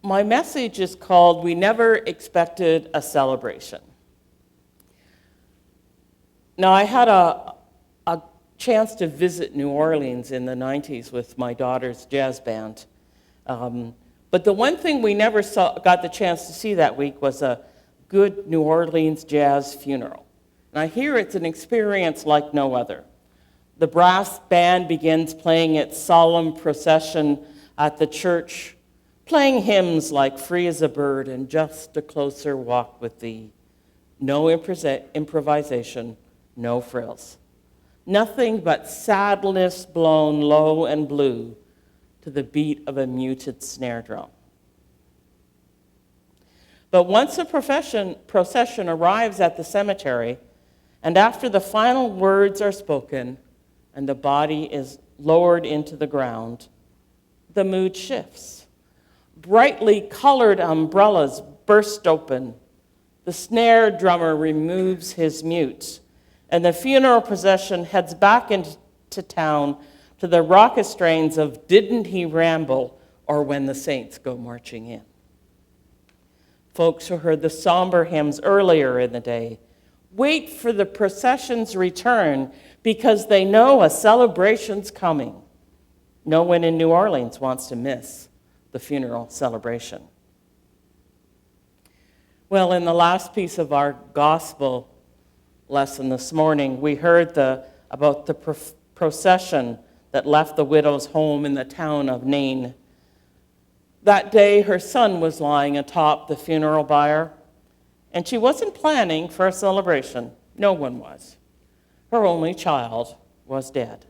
my message is called We Never Expected a Celebration. Now, I had a chance to visit New Orleans in the 90s with my daughter's jazz band. But the one thing we never got the chance to see that week was a good New Orleans jazz funeral. And I hear it's an experience like no other. The brass band begins playing its solemn procession at the church, playing hymns like Free as a Bird and Just a Closer Walk with Thee. No improvisation, no frills. Nothing but sadness blown low and blue to the beat of a muted snare drum. But once the procession arrives at the cemetery, and after the final words are spoken and the body is lowered into the ground, the mood shifts. Brightly colored umbrellas burst open. The snare drummer removes his mute, and the funeral procession heads back into town to the raucous strains of Didn't He Ramble or When the Saints Go Marching In. Folks who heard the somber hymns earlier in the day wait for the procession's return because they know a celebration's coming. No one in New Orleans wants to miss the funeral celebration. Well, in the last piece of our gospel lesson this morning, we heard about the procession that left the widow's home in the town of Nain. That day, her son was lying atop the funeral bier, and she wasn't planning for a celebration. No one was. Her only child was dead.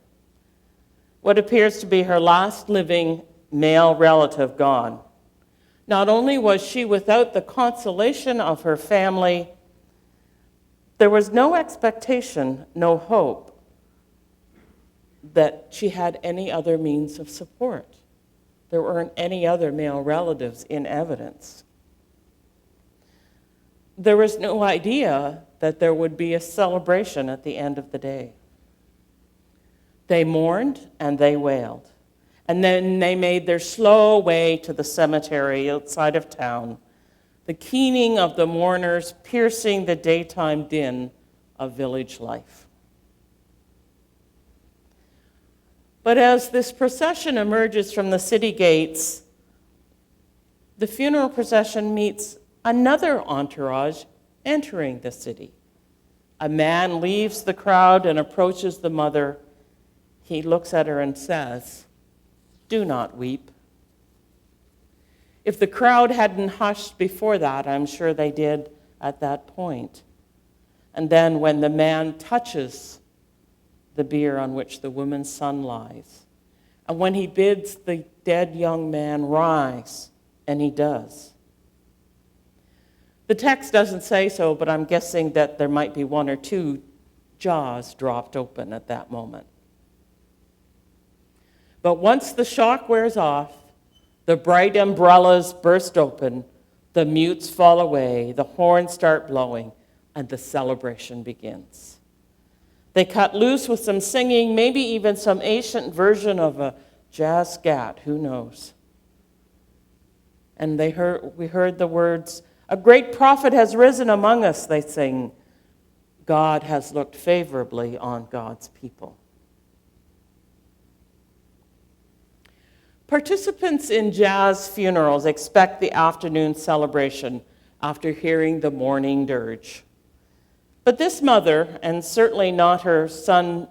What appears to be her last living male relative gone. Not only was she without the consolation of her family, there was no expectation, no hope that she had any other means of support. There weren't any other male relatives in evidence. There was no idea that there would be a celebration at the end of the day. They mourned and they wailed. And then they made their slow way to the cemetery outside of town, the keening of the mourners piercing the daytime din of village life. But as this procession emerges from the city gates, the funeral procession meets another entourage entering the city. A man leaves the crowd and approaches the mother. He looks at her and says, "Do not weep." If the crowd hadn't hushed before that, I'm sure they did at that point. And then when the man touches the bier on which the woman's son lies, and when he bids the dead young man rise, and he does. The text doesn't say so, but I'm guessing that there might be one or two jaws dropped open at that moment. But once the shock wears off, the bright umbrellas burst open, the mutes fall away, the horns start blowing, and the celebration begins. They cut loose with some singing, maybe even some ancient version of a jazz scat, who knows? And we heard the words, "A great prophet has risen among us," they sing. God has looked favorably on God's people. Participants in jazz funerals expect the afternoon celebration after hearing the morning dirge. But this mother, and certainly not her son,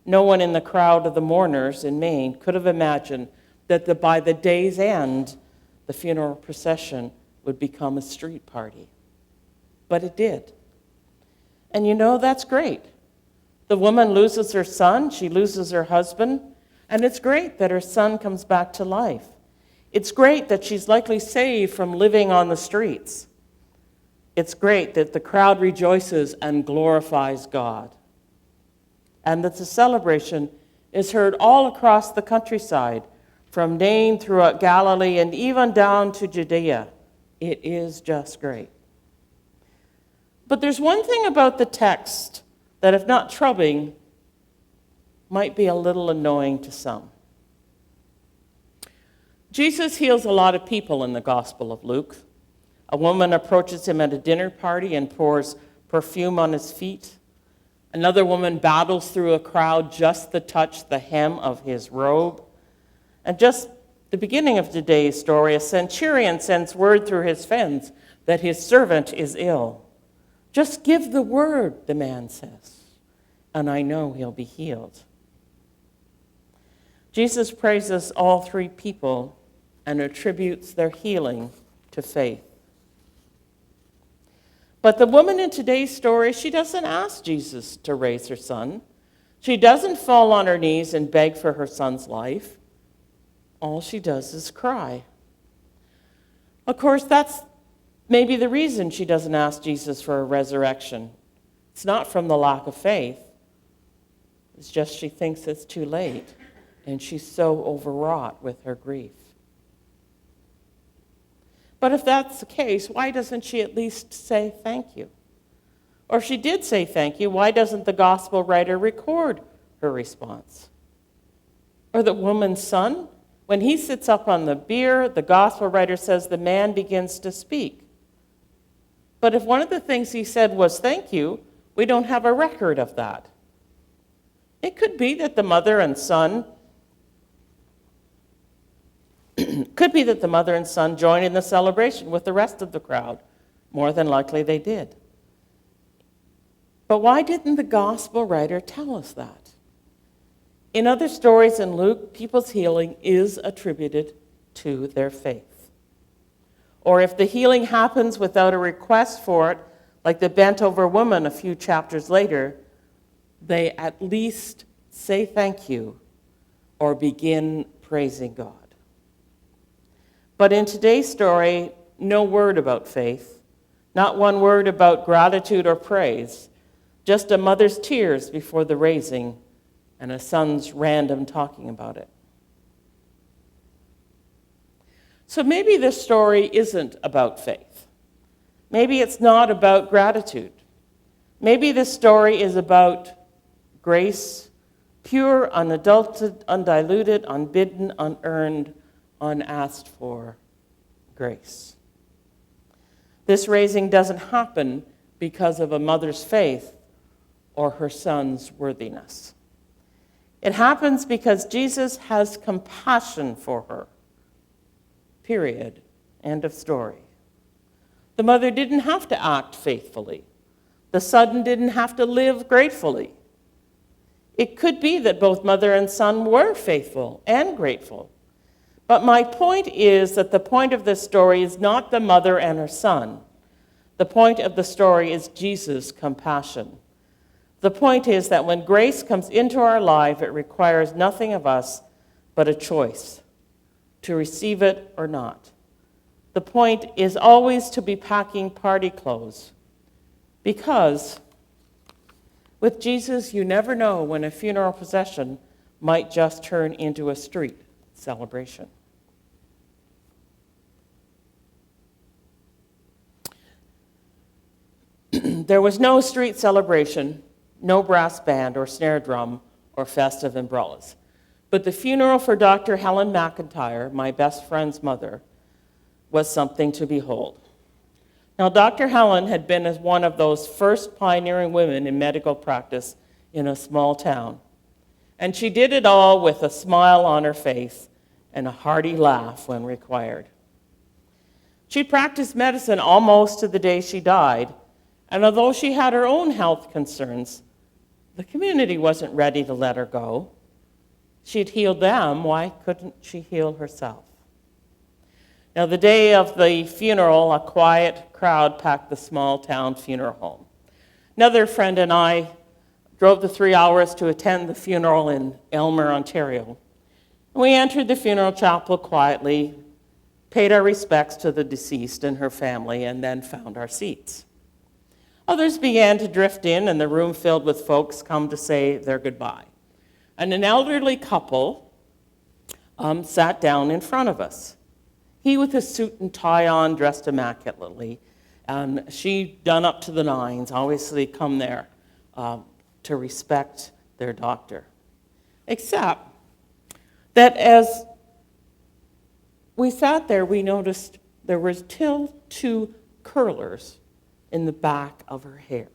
no one in the crowd of the mourners in Maine could have imagined that by the day's end, the funeral procession would become a street party. But it did. And you know, that's great. The woman loses her son, she loses her husband, and it's great that her son comes back to life. It's great that she's likely saved from living on the streets. It's great that the crowd rejoices and glorifies God, and that the celebration is heard all across the countryside, from Nain throughout Galilee and even down to Judea. It is just great. But there's one thing about the text that, if not troubling, might be a little annoying to some. Jesus heals a lot of people in the Gospel of Luke. A woman approaches him at a dinner party and pours perfume on his feet. Another woman battles through a crowd just to touch the hem of his robe. And just the beginning of today's story, a centurion sends word through his friends that his servant is ill. Just give the word, the man says, and I know he'll be healed. Jesus praises all three people and attributes their healing to faith. But the woman in today's story, she doesn't ask Jesus to raise her son. She doesn't fall on her knees and beg for her son's life. All she does is cry. Of course, that's maybe the reason she doesn't ask Jesus for a resurrection. It's not from the lack of faith. It's just she thinks it's too late, and she's so overwrought with her grief. But if that's the case, why doesn't she at least say thank you? Or if she did say thank you, why doesn't the gospel writer record her response? Or the woman's son? When he sits up on the bier, the gospel writer says the man begins to speak. But if one of the things he said was thank you, we don't have a record of that. It could be that the mother and son joined in the celebration with the rest of the crowd. More than likely they did. But why didn't the gospel writer tell us that? In other stories in Luke, people's healing is attributed to their faith. Or if the healing happens without a request for it, like the bent-over woman a few chapters later, they at least say thank you or begin praising God. But in today's story, no word about faith, not one word about gratitude or praise, just a mother's tears before the raising and a son's random talking about it. So maybe this story isn't about faith. Maybe it's not about gratitude. Maybe this story is about grace, pure, unadulterated, undiluted, unbidden, unearned, unasked for grace. This raising doesn't happen because of a mother's faith or her son's worthiness. It happens because Jesus has compassion for her. Period. End of story. The mother didn't have to act faithfully. The son didn't have to live gratefully. It could be that both mother and son were faithful and grateful. But my point is that the point of this story is not the mother and her son. The point of the story is Jesus' compassion. The point is that when grace comes into our life, it requires nothing of us but a choice to receive it or not. The point is always to be packing party clothes, because with Jesus, you never know when a funeral procession might just turn into a street celebration. There was no street celebration, no brass band or snare drum or festive umbrellas. But the funeral for Dr. Helen McIntyre, my best friend's mother, was something to behold. Now, Dr. Helen had been as one of those first pioneering women in medical practice in a small town. And she did it all with a smile on her face and a hearty laugh when required. She practiced medicine almost to the day she died, and although she had her own health concerns, the community wasn't ready to let her go. She'd healed them, why couldn't she heal herself? Now, the day of the funeral, a quiet crowd packed the small town funeral home. Another friend and I drove the 3 hours to attend the funeral in Aylmer, Ontario. We entered the funeral chapel quietly, paid our respects to the deceased and her family, and then found our seats. Others began to drift in, and the room filled with folks come to say their goodbye. And an elderly couple sat down in front of us. He with his suit and tie on, dressed immaculately, and she done up to the nines, obviously come there to respect their doctor. Except that as we sat there, we noticed there was still 2 curlers in the back of her hair.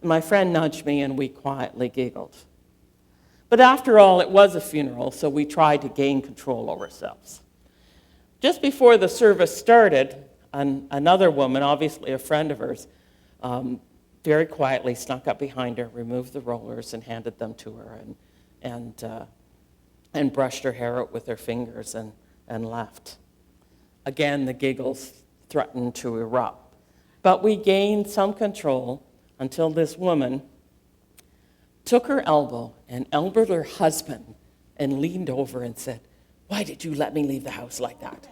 My friend nudged me and we quietly giggled. But after all, it was a funeral, so we tried to gain control over ourselves. Just before the service started, another woman, obviously a friend of hers, very quietly snuck up behind her, removed the rollers, and handed them to her, and brushed her hair out with her fingers and left. Again, the giggles threatened to erupt. But we gained some control until this woman took her elbow and elbowed her husband and leaned over and said, "Why did you let me leave the house like that?"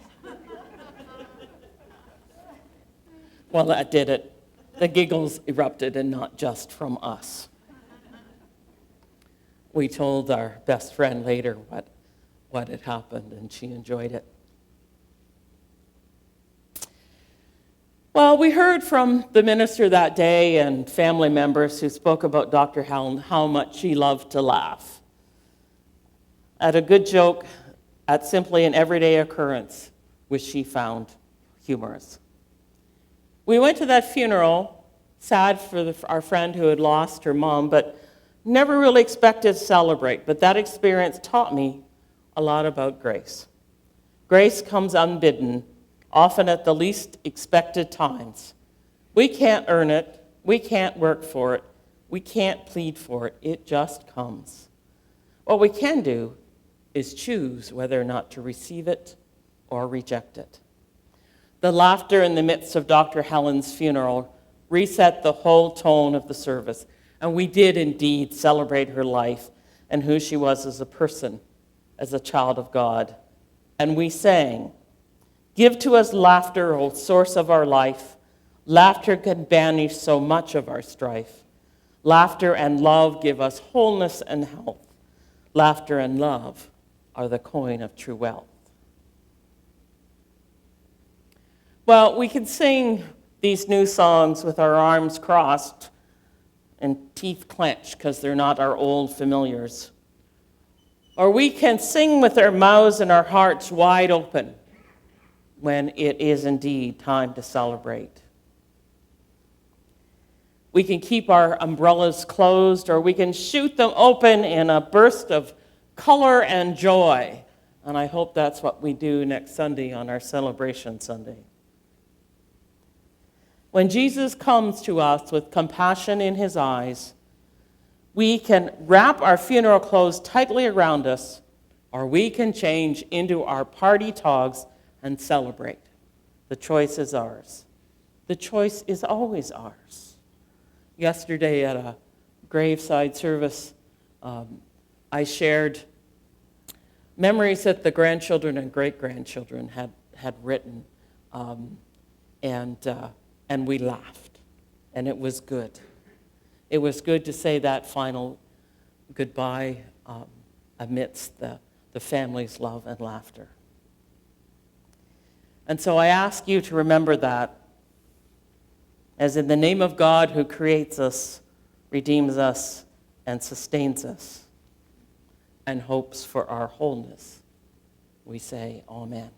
Well, that did it. The giggles erupted, and not just from us. We told our best friend later what had happened, and she enjoyed it. Well, we heard from the minister that day and family members who spoke about Dr. Helen, how much she loved to laugh at a good joke, at simply an everyday occurrence, which she found humorous. We went to that funeral, sad for our friend who had lost her mom, but never really expected to celebrate. But that experience taught me a lot about grace. Grace comes unbidden, often at the least expected times. We can't earn it. We can't work for it. We can't plead for it. It just comes. What we can do is choose whether or not to receive it or reject it. The laughter in the midst of Dr. Helen's funeral reset the whole tone of the service, and we did indeed celebrate her life and who she was as a person, as a child of God. And we sang, "Give to us laughter, O source of our life. Laughter can banish so much of our strife. Laughter and love give us wholeness and health. Laughter and love are the coin of true wealth." Well, we can sing these new songs with our arms crossed and teeth clenched because they're not our old familiars. Or we can sing with our mouths and our hearts wide open when it is indeed time to celebrate. We can keep our umbrellas closed, or we can shoot them open in a burst of color and joy. And I hope that's what we do next Sunday on our Celebration Sunday. When Jesus comes to us with compassion in his eyes, we can wrap our funeral clothes tightly around us, or we can change into our party togs and celebrate. The choice is ours. The choice is always ours. Yesterday at a graveside service, I shared memories that the grandchildren and great-grandchildren had written, and we laughed, and it was good. It was good to say that final goodbye amidst the family's love and laughter. And so I ask you to remember that, as in the name of God who creates us, redeems us, and sustains us, and hopes for our wholeness, we say, Amen.